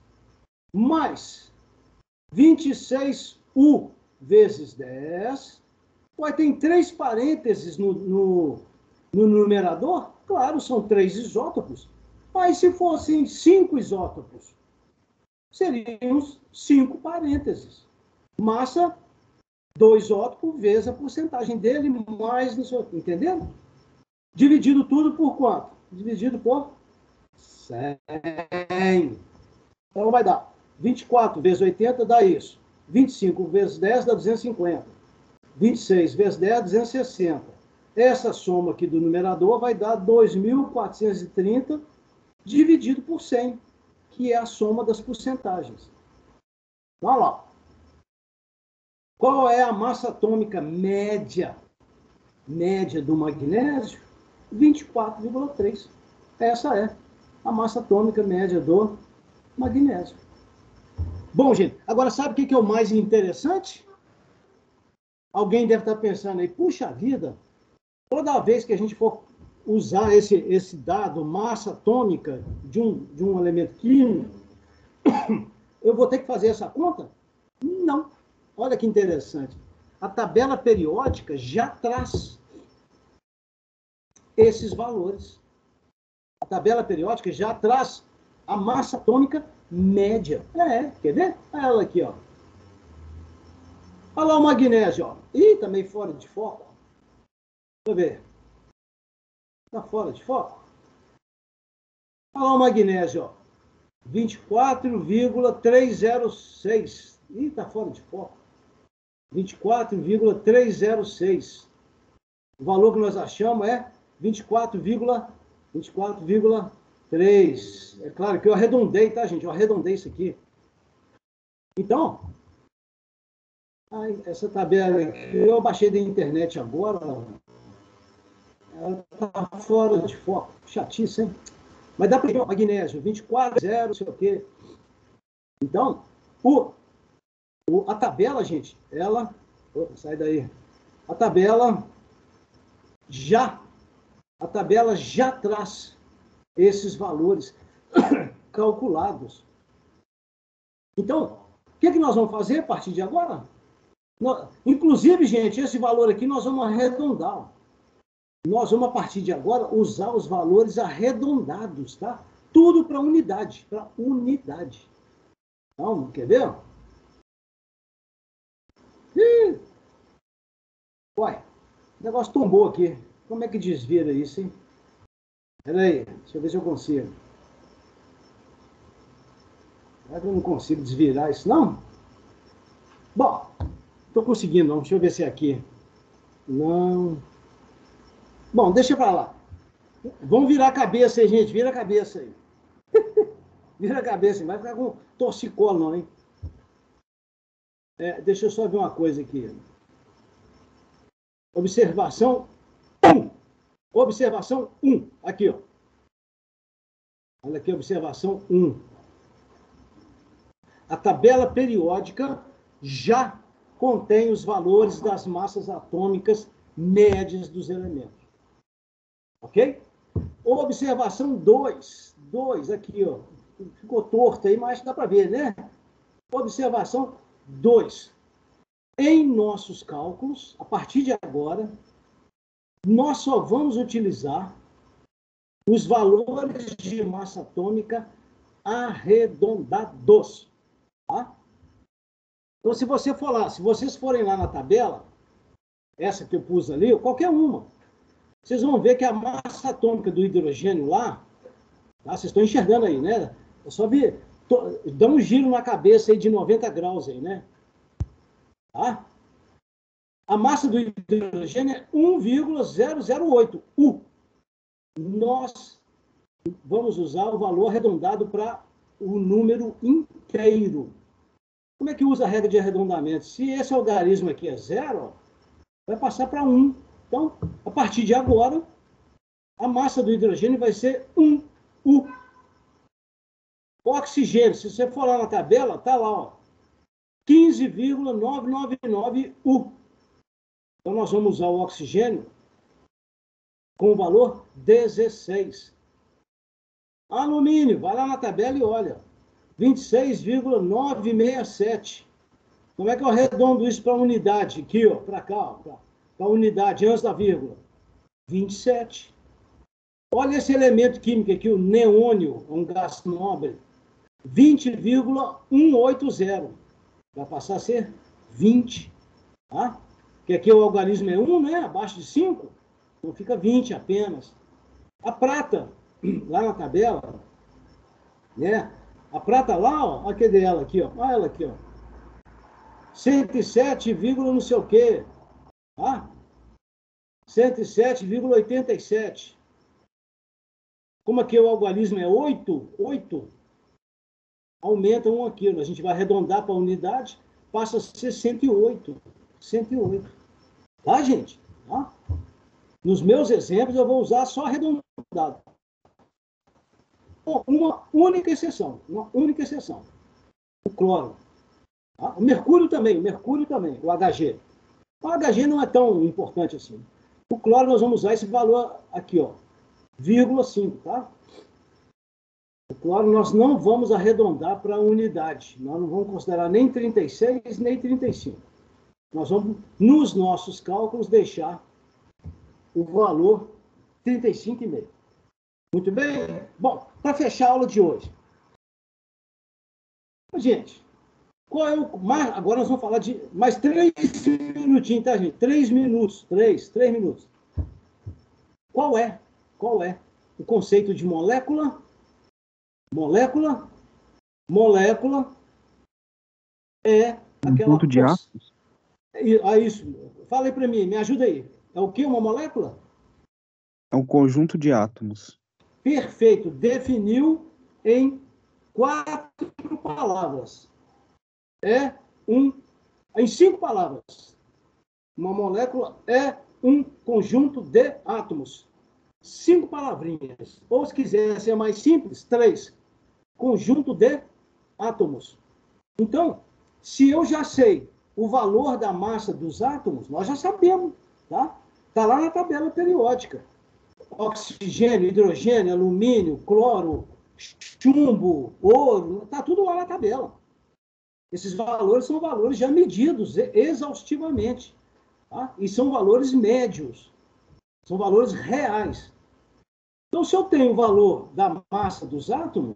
mais 26U vezes 10. Ué, tem 3 parênteses no numerador? Claro, são 3 isótopos. Mas se fossem 5 isótopos, seriam 5 parênteses. Massa do isótopo vezes a porcentagem dele, mais no seu... Entendendo? Dividido tudo por quanto? Dividido por 100. Então vai dar 24 vezes 80 dá isso. 25 vezes 10 dá 250. 26 vezes 10, 260. Essa soma aqui do numerador vai dar 2.430 dividido por 100, que é a soma das porcentagens. Vamos lá. Qual é a massa atômica média do magnésio? 24,3. Essa é a massa atômica média do magnésio. Bom, gente, agora sabe o que é o mais interessante? Alguém deve estar pensando aí, puxa vida, toda vez que a gente for usar esse dado, massa atômica de um elemento químico, eu vou ter que fazer essa conta? Não. Olha que interessante. A tabela periódica já traz esses valores. A tabela periódica já traz a massa atômica média. Quer ver? Olha ela aqui, ó. Olha lá o magnésio, ó. Ih, tá meio fora de foco. Deixa eu ver. Tá fora de foco? Olha lá o magnésio, ó. 24,306. Ih, tá fora de foco. 24,306. O valor que nós achamos é 24,3. É claro que eu arredondei, tá, gente? Eu arredondei isso aqui. Então, essa tabela aqui, eu baixei da internet agora. Ela tá fora de foco. Chatice, hein? Mas dá para ver o magnésio, 24,0, não sei o quê. Então, a tabela, gente, ela... Opa, sai daí. A tabela já traz esses valores calculados. Então, o que nós vamos fazer a partir de agora? Inclusive, gente, esse valor aqui nós vamos arredondar. Nós vamos, a partir de agora, usar os valores arredondados, tá? Tudo para unidade, Então, quer ver? Uai, o negócio tombou aqui. Como é que desvira isso, hein? Espera aí, deixa eu ver se eu consigo. Será que eu não consigo desvirar isso, não? Bom, não estou conseguindo, não. Deixa eu ver se é aqui. Não. Bom, deixa para lá. Vamos virar a cabeça aí, gente. Vira a cabeça aí. Vira a cabeça, não vai ficar com torcicolo, não, hein? Deixa eu só ver uma coisa aqui. Observação 1. Observação 1. Aqui, ó. Olha aqui, observação 1. A tabela periódica já contém os valores das massas atômicas médias dos elementos. Ok? Observação 2. 2, aqui, ó. Ficou torto aí, mas dá para ver, né? Observação 2. Em nossos cálculos, a partir de agora, nós só vamos utilizar os valores de massa atômica arredondados. Tá? Então, se você for lá, se vocês forem lá na tabela, essa que eu pus ali, ou qualquer uma, vocês vão ver que a massa atômica do hidrogênio lá, tá? Vocês estão enxergando aí, né? É só ver, dá um giro na cabeça aí de 90 graus aí, né? Tá? A massa do hidrogênio é 1,008 U. Nós vamos usar o valor arredondado para o número inteiro. Como é que usa a regra de arredondamento? Se esse algarismo aqui é 0, vai passar para 1. Então, a partir de agora, a massa do hidrogênio vai ser 1 U. O oxigênio, se você for lá na tabela, está lá, ó, 15,999 U. Então, nós vamos usar o oxigênio com o valor 16. Alumínio, vai lá na tabela e olha, 26,967. Como é que eu arredondo isso para a unidade? Aqui, ó, para cá, para a unidade, antes da vírgula. 27. Olha esse elemento químico aqui, o neônio, um gás nobre. 20,180. Vai passar a ser 20. Tá? Porque aqui o algarismo é 1, né? Abaixo de 5. Então fica 20 apenas. A prata, lá na tabela, né? A prata lá, ó, aqui dela aqui, ó. Olha ela aqui, ó. 107, não sei o quê. Tá? 107,87. Como aqui o algarismo é 8, aumenta 1 aqui. A gente vai arredondar para a unidade, passa a ser 108. 108. Tá, gente? Tá? Nos meus exemplos, eu vou usar só arredondado. Uma única exceção. O cloro. Tá? O mercúrio também, o HG. O HG não é tão importante assim. O cloro, nós vamos usar esse valor aqui, ó, 0,5, tá? O cloro nós não vamos arredondar para a unidade. Nós não vamos considerar nem 36, nem 35. Nós vamos, nos nossos cálculos, deixar o valor 35,5. Muito bem? Bom, para fechar a aula de hoje. Gente, qual é o... Agora nós vamos falar de mais 3 minutinhos, tá, gente? 3 minutos. 3 minutos. Qual é o conceito de molécula? Molécula é aquela... Conjunto de átomos? Isso. Fala aí para mim, me ajuda aí. É o que uma molécula? É um conjunto de átomos. Perfeito. Definiu em 4 palavras. Em 5 palavras. Uma molécula é um conjunto de átomos. 5 palavrinhas. Ou, se quiser ser mais simples, 3. Conjunto de átomos. Então, se eu já sei o valor da massa dos átomos, nós já sabemos, tá? Está lá na tabela periódica. Oxigênio, hidrogênio, alumínio, cloro, chumbo, ouro, está tudo lá na tabela. Esses valores são valores já medidos exaustivamente, tá? E são valores médios, são valores reais. Então, se eu tenho o valor da massa dos átomos,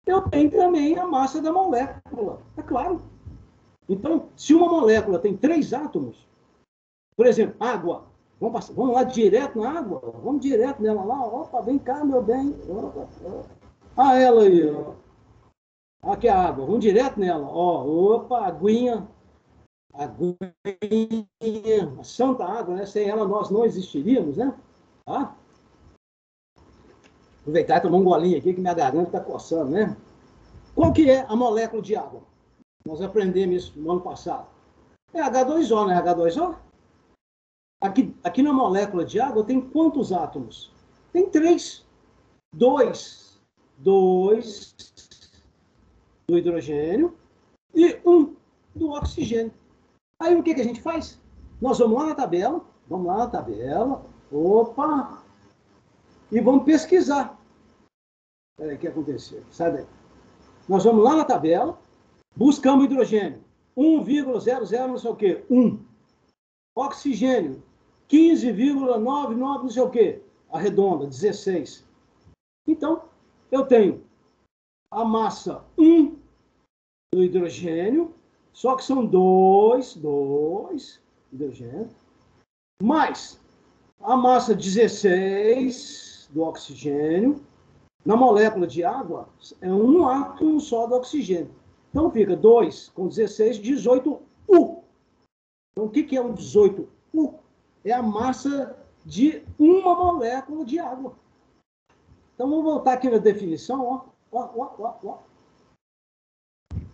eu tenho também a massa da molécula, é claro. Então, se uma molécula tem 3 átomos, por exemplo, água, vamos lá direto na água, vamos direto nela lá, opa, vem cá, meu bem, opa. Ah, ela aí, ó. Aqui é a água, vamos direto nela, ó, opa, aguinha, a santa água, né? Sem ela nós não existiríamos, né? Tá? Aproveitar e tomar um golinho aqui, que minha garganta está coçando, né? Qual que é a molécula de água? Nós aprendemos isso no ano passado. É H2O, não é H2O? Aqui na molécula de água tem quantos átomos? Tem 3. 2 do hidrogênio e 1 do oxigênio. Aí o que a gente faz? Nós vamos lá na tabela, opa, e vamos pesquisar. Peraí, o que aconteceu? Sai daí. Nós vamos lá na tabela, buscamos hidrogênio, 1,00 não sei o quê, 1. Oxigênio, 15,99 não sei o quê, arredonda, 16. Então, eu tenho a massa 1 do hidrogênio, só que são 2 hidrogênio, mais a massa 16 do oxigênio. Na molécula de água, é um átomo só do oxigênio. Então fica 2 com 16, 18U. Então o que é um 18U? É a massa de uma molécula de água. Então vamos voltar aqui na definição. Ó.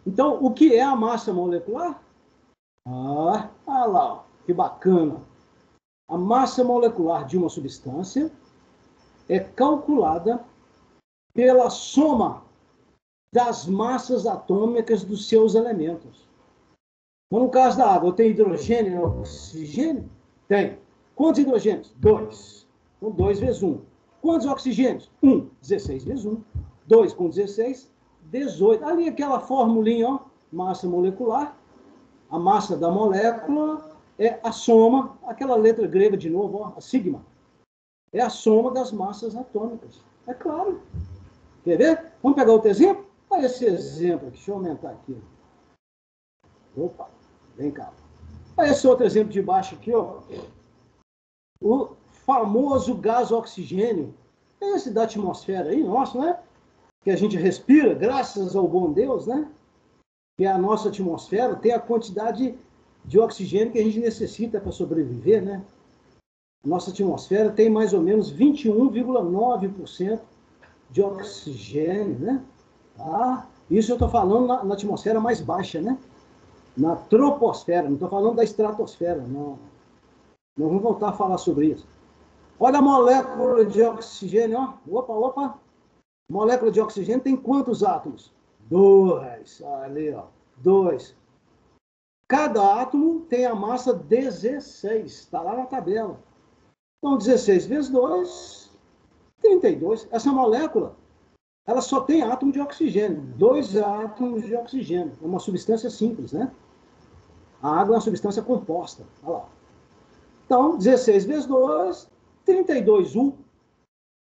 Então, o que é a massa molecular? Olha lá, ó, que bacana. A massa molecular de uma substância é calculada pela soma das massas atômicas dos seus elementos. Então, no caso da água, tem hidrogênio e oxigênio? Tem. Quantos hidrogênios? 2. Então, 2 vezes 1. Quantos oxigênios? 1. 16 vezes 1. 2 com 16, 18. Ali aquela formulinha, ó, massa molecular. A massa da molécula é a soma, aquela letra grega de novo, ó, a sigma. É a soma das massas atômicas. É claro. Quer ver? Vamos pegar outro exemplo? Olha esse exemplo aqui. Deixa eu aumentar aqui. Opa, vem cá. Olha esse outro exemplo de baixo aqui, ó. O famoso gás oxigênio. Esse da atmosfera aí, nosso, né? Que a gente respira, graças ao bom Deus, né? Que a nossa atmosfera tem a quantidade de oxigênio que a gente necessita para sobreviver, né? Nossa atmosfera tem mais ou menos 21,9% de oxigênio, né? Ah, isso eu estou falando na atmosfera mais baixa, né? Na troposfera, não estou falando da estratosfera, não. Nós vamos voltar a falar sobre isso. Olha a molécula de oxigênio, ó. Opa. Molécula de oxigênio tem quantos átomos? 2. Ali, ó. 2. Cada átomo tem a massa 16. Está lá na tabela. Então, 16 vezes 2, 32. Essa molécula, ela só tem átomo de oxigênio. 2 átomos de oxigênio. É uma substância simples, né? A água é uma substância composta. Olha lá. Então, 16 vezes 2, 32U.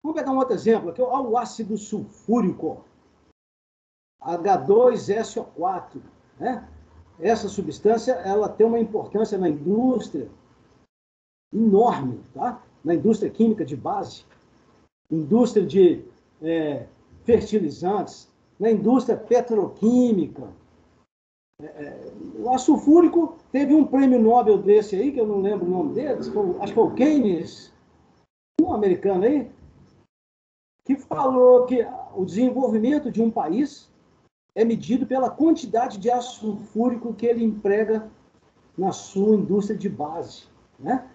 Vamos pegar um outro exemplo aqui. Olha o ácido sulfúrico. H2SO4. Né? Essa substância, ela tem uma importância na indústria enorme, tá? Na indústria química de base, indústria de fertilizantes, na indústria petroquímica. O ácido sulfúrico teve um prêmio Nobel desse aí, que eu não lembro o nome dele, acho que foi o Keynes, um americano aí, que falou que o desenvolvimento de um país é medido pela quantidade de ácido sulfúrico que ele emprega na sua indústria de base, né?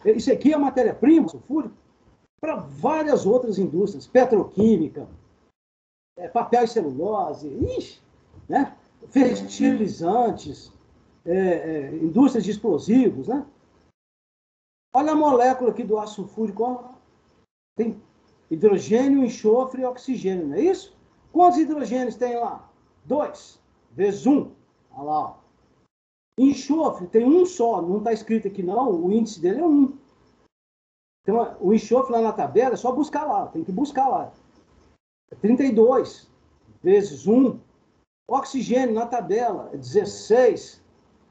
Isso aqui é matéria-prima, sulfúrico, para várias outras indústrias, petroquímica, papel e celulose, né? Fertilizantes, indústrias de explosivos, né? Olha a molécula aqui do ácido sulfúrico, ó. Tem hidrogênio, enxofre e oxigênio, não é isso? Quantos hidrogênios tem lá? 2 vezes 1. Olha lá, ó. Enxofre tem um só, não está escrito aqui não, o índice dele é 1. Então, o enxofre lá na tabela é só buscar lá, tem que buscar lá. 32 vezes 1. Oxigênio na tabela é 16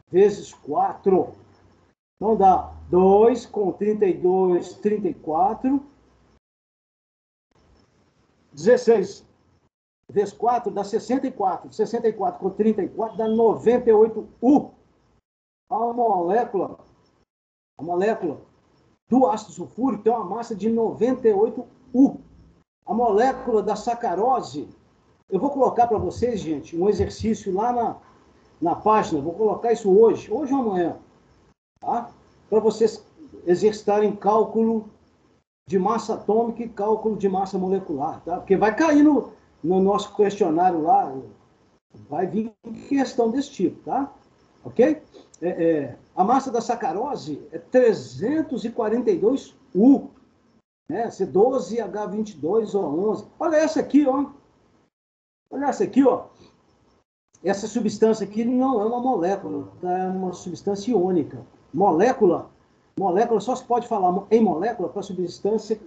vezes 4. Então dá 2 com 32, 34. 16 vezes 4 dá 64. 64 com 34 dá 98U. A molécula do ácido sulfúrico tem uma massa de 98 U. A molécula da sacarose, eu vou colocar para vocês, gente, um exercício lá na página, vou colocar isso hoje ou amanhã, tá? Para vocês exercitarem cálculo de massa atômica e cálculo de massa molecular, tá? Porque vai cair no nosso questionário lá, vai vir questão desse tipo, tá? Ok? A massa da sacarose é 342 U, né? C12H22O11. Olha essa aqui, ó. Olha essa aqui, ó. Essa substância aqui não é uma molécula, tá? É uma substância iônica. Molécula só se pode falar em molécula para substância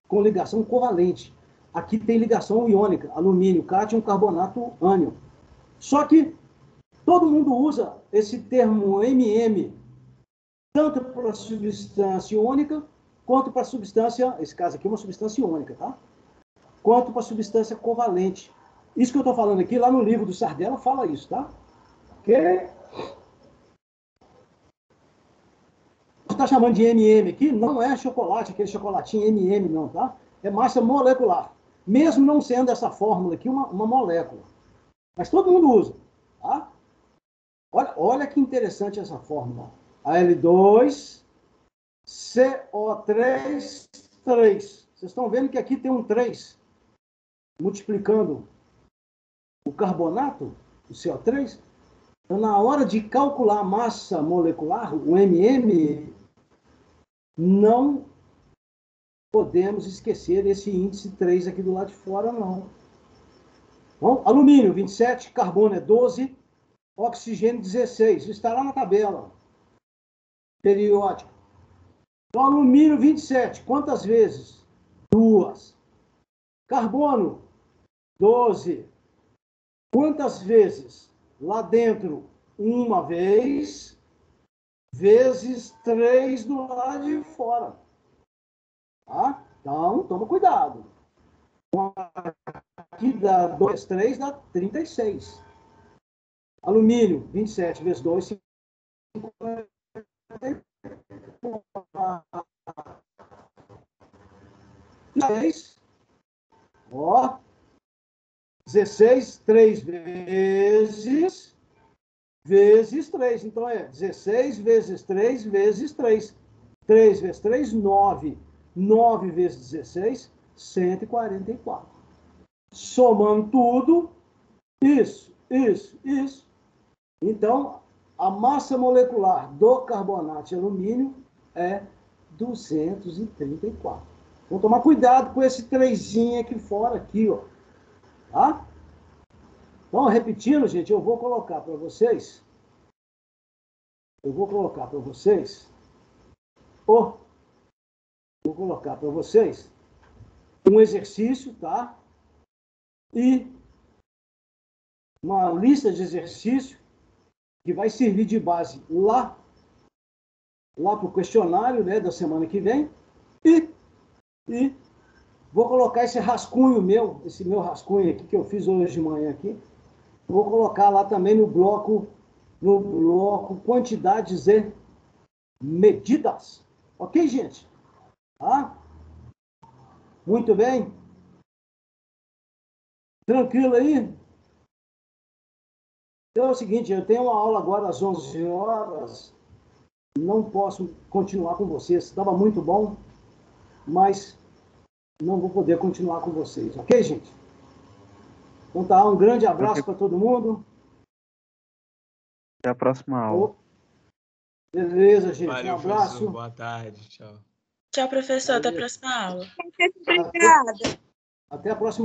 com ligação covalente. Aqui tem ligação iônica, alumínio, cátion, carbonato, ânion. Só que todo mundo usa esse termo MM, tanto para substância iônica, quanto para substância, esse caso aqui é uma substância iônica, tá? Quanto para substância covalente. Isso que eu estou falando aqui, lá no livro do Sardella, fala isso, tá? Ok? Está chamando de MM aqui, não é chocolate, aquele chocolatinho MM, não, tá? É massa molecular. Mesmo não sendo essa fórmula aqui uma molécula. Mas todo mundo usa, tá? Olha que interessante essa fórmula. Al2, CO3, 3. Vocês estão vendo que aqui tem um 3 multiplicando o carbonato, o CO3. Então, na hora de calcular a massa molecular, o MM, não podemos esquecer esse índice 3 aqui do lado de fora, não. Bom, alumínio, 27, carbono é 12, oxigênio, 16. Está lá na tabela periódica. Então, alumínio, 27. Quantas vezes? 2. Carbono, 12. Quantas vezes? Lá dentro, uma vez, vezes 3 do lado de fora. Tá? Então, toma cuidado. Aqui dá 2, 3, dá 36. Alumínio, 27 vezes 2, 54. Ó, 16, 3 vezes 3. Então, é 16 vezes 3 vezes 3. 3 vezes 3, 9. 9 vezes 16, 144. Somando tudo, isso. Então, a massa molecular do carbonato de alumínio é 234. Vamos tomar cuidado com esse 3 aqui fora, aqui, ó. Tá? Então, repetindo, gente, eu vou colocar para vocês. Vou colocar para vocês um exercício, tá? E uma lista de exercícios que vai servir de base lá para o questionário, né, da semana que vem. E vou colocar esse rascunho meu, esse meu rascunho aqui que eu fiz hoje de manhã aqui. Vou colocar lá também no bloco quantidades e medidas. Ok, gente? Tá? Muito bem? Tranquilo aí? Então é o seguinte, eu tenho uma aula agora às 11 horas. Não posso continuar com vocês. Estava muito bom, mas não vou poder continuar com vocês. Ok, gente? Então tá, um grande abraço para todo mundo. Até a próxima aula. Beleza, gente. Valeu, Um abraço. professor. Boa tarde. Tchau. Tchau, professor. Até a próxima aula. Obrigada. Até a próxima.